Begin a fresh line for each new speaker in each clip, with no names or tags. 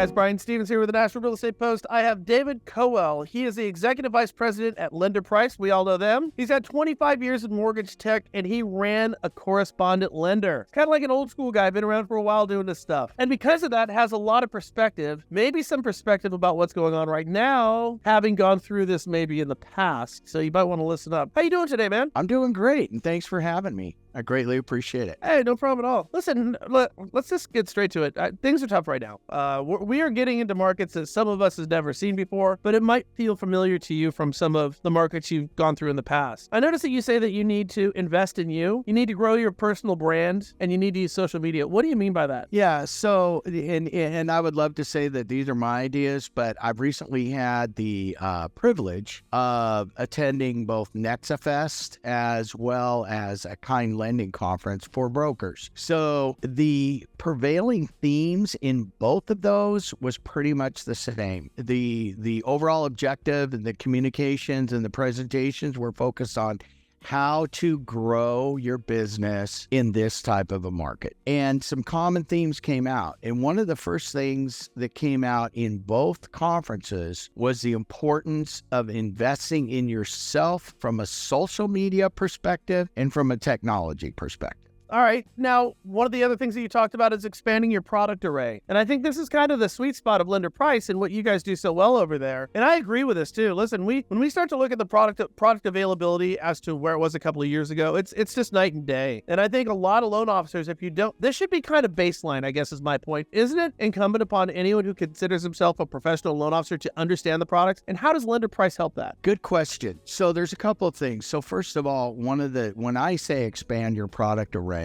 guys, Brian Stevens here with the National Real Estate Post. I have David Colwell. He is the Executive Vice President at LenderPrice. We all know them. He's had 25 years in mortgage tech, and he ran a correspondent lender. Kind of like an old school guy, been around for a while doing this stuff. And because of that, has a lot of perspective, maybe some perspective about what's going on right now, having gone through this maybe in the past. So you might want to listen up. How you doing today, man?
I'm doing great, and thanks for having me. I greatly appreciate it.
Hey, no problem at all. Listen, let's just get straight to it. Things are tough right now. We are getting into markets that some of us has never seen before, but it might feel familiar to you from some of the markets you've gone through in the past. I noticed that you say that you need to invest in you need to grow your personal brand, and you need to use social media. What do you mean by that?
Yeah, so, and I would love to say that these are my ideas, but I've recently had the privilege of attending both NexaFest as well as a Kind Lending conference for brokers. So the prevailing themes in both of those was pretty much the same. The overall objective and the communications and the presentations were focused on how to grow your business in this type of a market. And some common themes came out. And one of the first things that came out in both conferences was the importance of investing in yourself from a social media perspective and from a technology perspective.
All right. Now, one of the other things that you talked about is expanding your product array. And I think this is kind of the sweet spot of LenderPrice and what you guys do so well over there. And I agree with this too. Listen, when we start to look at the product availability as to where it was a couple of years ago, it's just night and day. And I think a lot of loan officers, this should be kind of baseline, I guess is my point. Isn't it incumbent upon anyone who considers himself a professional loan officer to understand the products? And how does LenderPrice help that?
Good question. So there's a couple of things. So first of all, when I say expand your product array,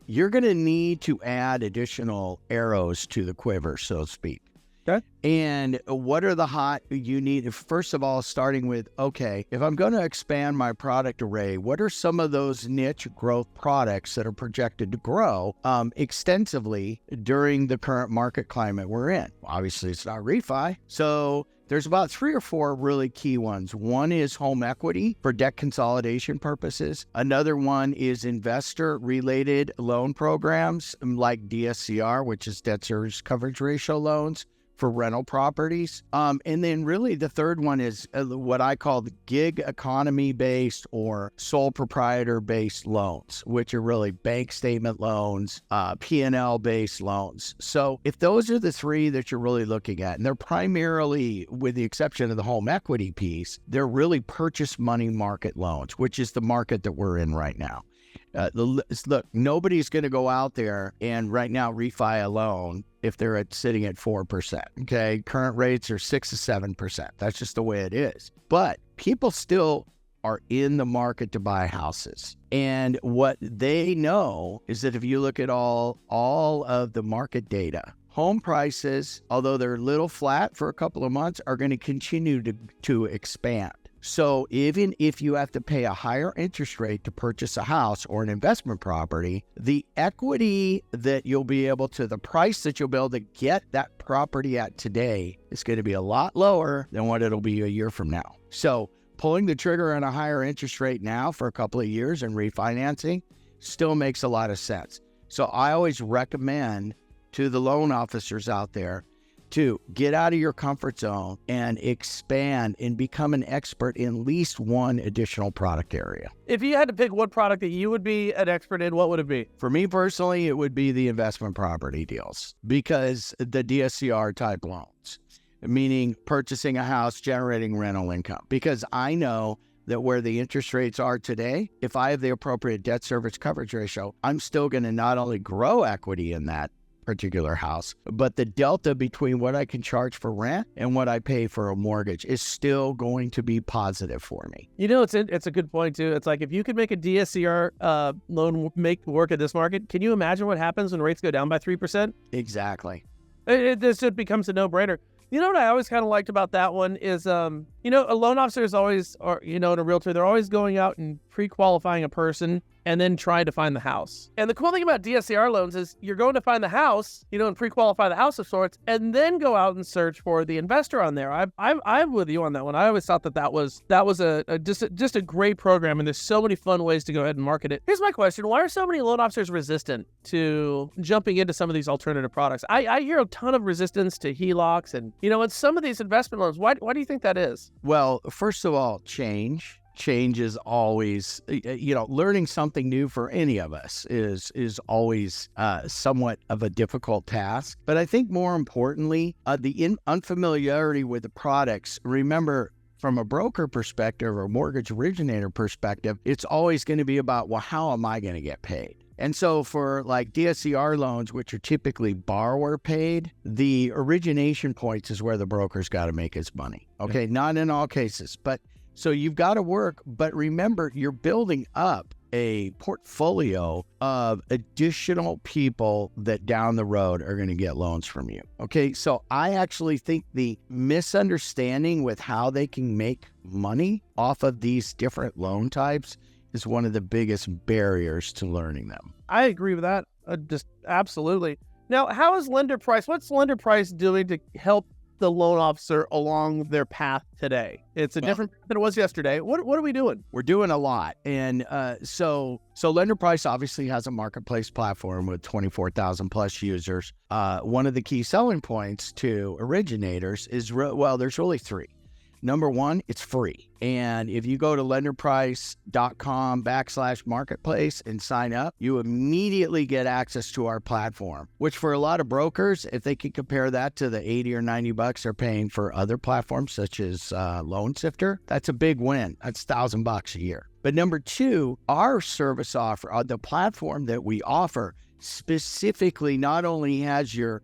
you're going to need to add additional arrows to the quiver, so to speak.
Okay.
And what are you need, first of all, starting with, okay, if I'm going to expand my product array, what are some of those niche growth products that are projected to grow extensively during the current market climate we're in? Obviously, it's not refi. So there's about 3 or 4 really key ones. One is home equity for debt consolidation purposes. Another one is investor-related loan programs like DSCR, which is debt service coverage ratio loans for rental properties. And then really the third one is what I call the gig economy-based or sole proprietor-based loans, which are really bank statement loans, P&L-based loans. So if those are the 3 that you're really looking at, and they're primarily, with the exception of the home equity piece, they're really purchase money market loans, which is the market that we're in right now. Look, nobody's going to go out there and right now refi a loan if they're sitting at 4%. Okay, current rates are 6 to 7%. That's just the way it is. But people still are in the market to buy houses. And what they know is that if you look at all of the market data, home prices, although they're a little flat for a couple of months, are going to continue to expand. So even if you have to pay a higher interest rate to purchase a house or an investment property, the equity that the price that you'll be able to get that property at today is going to be a lot lower than what it'll be a year from now. So pulling the trigger on a higher interest rate now for a couple of years and refinancing still makes a lot of sense. So I always recommend to the loan officers out there to get out of your comfort zone and expand and become an expert in at least one additional product area.
If you had to pick one product that you would be an expert in, what would it be?
For me personally, it would be the investment property deals, because the DSCR type loans, meaning purchasing a house, generating rental income. Because I know that where the interest rates are today, if I have the appropriate debt service coverage ratio, I'm still going to not only grow equity in that particular house, but the delta between what I can charge for rent and what I pay for a mortgage is still going to be positive for me.
You know, it's a good point too. It's like if you could make a DSCR loan work at this market, can you imagine what happens when rates go down by 3%?
Exactly.
This just becomes a no-brainer. You know what I always kind of liked about that one is A loan officer is always, or in a realtor, they're always going out and pre-qualifying a person and then trying to find the house. And the cool thing about DSCR loans is you're going to find the house, and pre-qualify the house of sorts, and then go out and search for the investor on there. I'm with you on that one. I always thought that was just a great program, and there's so many fun ways to go ahead and market it. Here's my question: why are so many loan officers resistant to jumping into some of these alternative products? I hear a ton of resistance to HELOCs and in some of these investment loans. Why do you think that is?
Well, first of all, change is always, learning something new for any of us is always somewhat of a difficult task. But I think more importantly, the unfamiliarity with the products. Remember, from a broker perspective or mortgage originator perspective, it's always going to be about, well, how am I going to get paid? And so for like DSCR loans, which are typically borrower paid, the origination points is where the broker's got to make his money. Okay, not in all cases, but so you've got to work. But remember, you're building up a portfolio of additional people that down the road are going to get loans from you. Okay, so I actually think the misunderstanding with how they can make money off of these different loan types is one of the biggest barriers to learning them.
I agree with that. Just absolutely. Now, how is LenderPrice? What's LenderPrice doing to help the loan officer along their path today? It's different than it was yesterday. What are we doing?
We're doing a lot. And so LenderPrice obviously has a marketplace platform with 24,000 plus users. One of the key selling points to originators is, there's really three. Number one, it's free. And if you go to lenderprice.com/marketplace and sign up, you immediately get access to our platform, which for a lot of brokers, if they can compare that to the $80 or $90 they're paying for other platforms such as Loan Sifter, that's a big win. That's $1,000 a year. But number two, our service offer, the platform that we offer, specifically not only has your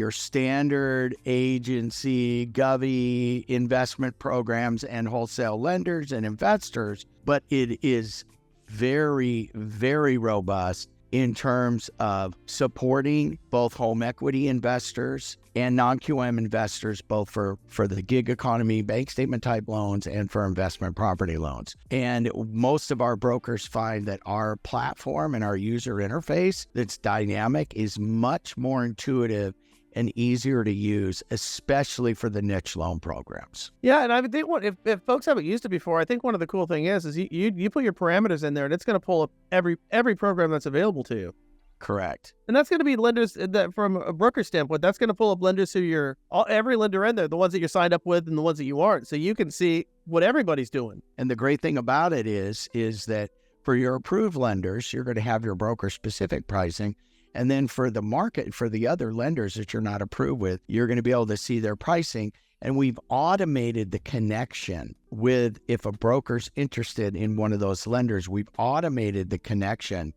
standard agency, govy investment programs and wholesale lenders and investors, but it is very, very robust in terms of supporting both home equity investors and non-QM investors, both for the gig economy bank statement type loans and for investment property loans. And most of our brokers find that our platform and our user interface that's dynamic is much more intuitive and easier to use, especially for the niche loan programs.
Yeah, and I think if folks haven't used it before, I think one of the cool thing is you put your parameters in there, and it's going to pull up every program that's available to you.
Correct.
And that's going to be lenders that, from a broker standpoint, that's going to pull up lenders who every lender in there, the ones that you're signed up with and the ones that you aren't, so you can see what everybody's doing.
And the great thing about it is that for your approved lenders, you're going to have your broker specific pricing. And then for the market, for the other lenders that you're not approved with, you're going to be able to see their pricing. And we've automated the connection with, if a broker's interested in one of those lenders, we've automated the connection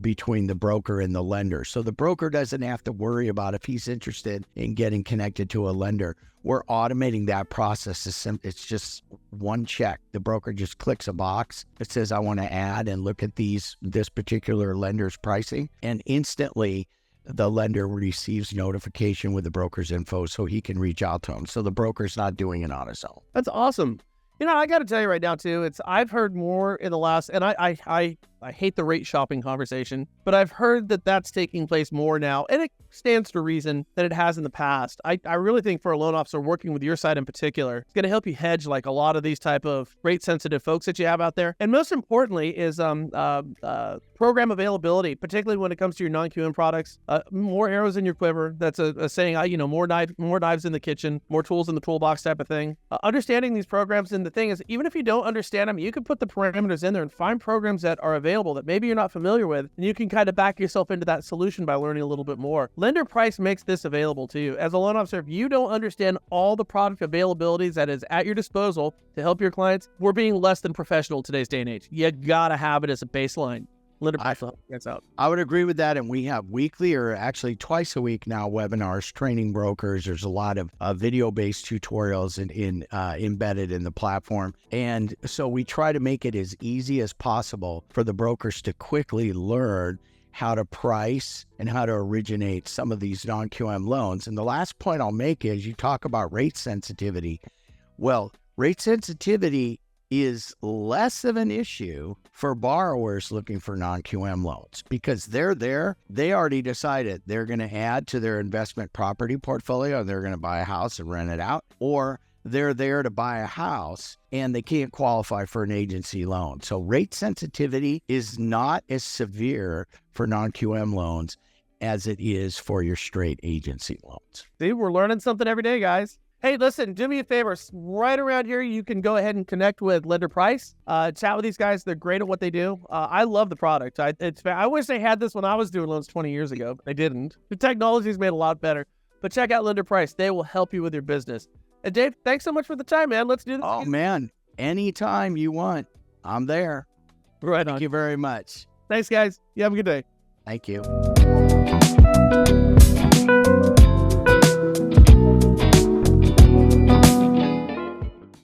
between the broker and the lender. So the broker doesn't have to worry about if he's interested in getting connected to a lender. We're automating that process. It's just one check. The broker just clicks a box that says, I want to add and look at this particular lender's pricing. And instantly, the lender receives notification with the broker's info so he can reach out to him. So the broker's not doing it on his own.
That's awesome. I got to tell you right now too, I've heard more in the last, and I hate the rate shopping conversation, but I've heard that that's taking place more now, and it stands to reason than it has in the past. I really think for a loan officer working with your side in particular, it's going to help you hedge like a lot of these type of rate sensitive folks that you have out there. And most importantly is program availability, particularly when it comes to your non-QM products. More arrows in your quiver. That's a saying. More knives in the kitchen, more tools in the toolbox type of thing. Understanding these programs, and the thing is, even if you don't understand them, you can put the parameters in there and find programs that are available that maybe you're not familiar with, and you can kind of back yourself into that solution by learning a little bit more. LenderPrice makes this available to you. As a loan officer, if you don't understand all the product availabilities that is at your disposal to help your clients, we're being less than professional in today's day and age. You gotta have it as a baseline.
I would agree with that. And we have weekly, or actually twice a week now, webinars training brokers. There's a lot of video-based tutorials embedded in the platform. And so we try to make it as easy as possible for the brokers to quickly learn how to price and how to originate some of these non-QM loans. And the last point I'll make is, you talk about rate sensitivity. Well, Rate sensitivity is less of an issue for borrowers looking for non-QM loans because they're there. They already decided they're going to add to their investment property portfolio. They're going to buy a house and rent it out, or they're there to buy a house and they can't qualify for an agency loan. So rate sensitivity is not as severe for non-QM loans as it is for your straight agency loans.
See, we're learning something every day, guys. Hey, listen, do me a favor. Right around here, you can go ahead and connect with LenderPrice. Chat with these guys. They're great at what they do. I love the product. I wish they had this when I was doing loans 20 years ago, but they didn't. The technology's made a lot better. But check out LenderPrice. They will help you with your business. And Dave, thanks so much for the time, man. Let's do this.
Oh, man. Anytime you want, I'm there.
Right on.
Thank you very much.
Thanks, guys. You have a good day.
Thank you.